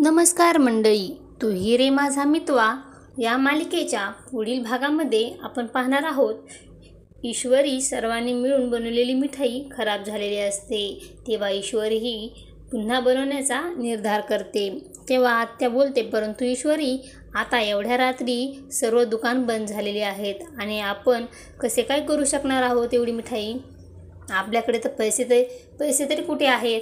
नमस्कार मंडळी, तू ही रे माझा मितवा या मालिकेच्या पुढील भागामध्ये आपण पाहणार आहोत. ईश्वरी सर्वांनी मिळून बनवलेली मिठाई खराब झालेली असते, तेव्हा ईश्वरी ही पुन्हा बनवण्याचा निर्धार करते. तेव्हा आत्या बोलते, परंतु ईश्वरी, आता एवढ्या रात्री सर्व दुकान बंद झालेली आहेत आणि आपण कसे काय करू शकणार आहोत एवढी मिठाई? आपल्याकडे तर पैसे तरी कुठे आहेत?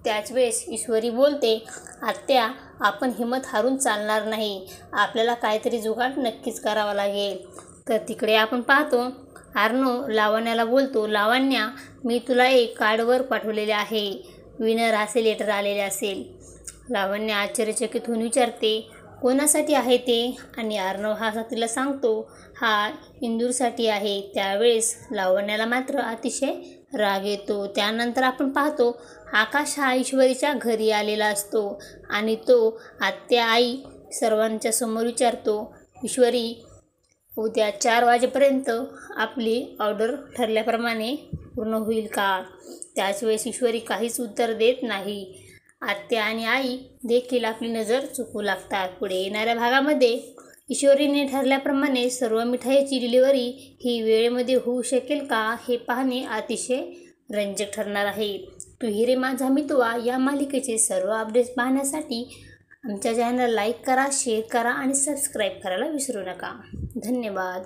त्याच वेळेस ईश्वरी बोलते, आत्या, आपण हिंमत हारून चालणार नाही. आपल्याला काहीतरी जुगाड नक्कीच करावा लागेल. तर तिकडे आपण पाहतो, आर्नो लावण्याला बोलतो, लावण्या, मी तुला एक कार्डवर पाठवलेले आहे. विनर असे लेटर आलेले असेल. लावण्य आश्चर्यचकित होऊन विचारते, कोणासाठी आहे ते? आणि आर्नव हा तिला सांगतो, हा इंदूरसाठी आहे. त्यावेळेस लावण्याला मात्र अतिशय राग येतो. त्यानंतर आपण पाहतो, आकाश हा ईश्वरीच्या घरी आलेला असतो आणि तो आत्या, आई सर्वांच्या समोर विचारतो, ईश्वरी, उद्या 4 वाजेपर्यंत आपली ऑर्डर ठरल्याप्रमाणे पूर्ण होईल का? त्याच वेळेस ईश्वरी काहीच उत्तर देत नाही. आत्या आणि आई देखील आपली नजर चुकवू लागतात. पुढे येणाऱ्या भागामध्ये ईश्वरीने ठरल्याप्रमाणे सर्व मिठाईची डिलिव्हरी ही वेळेमध्ये होऊ शकेल का, हे पाहणे अतिशय रंजक ठरणार आहे. तू ही रे माझा मितवा या मालिकेचे सर्व अपडेट्स पाहण्यासाठी आमच्या चॅनलला लाईक करा, शेअर करा आणि सबस्क्राईब करायला विसरू नका. धन्यवाद.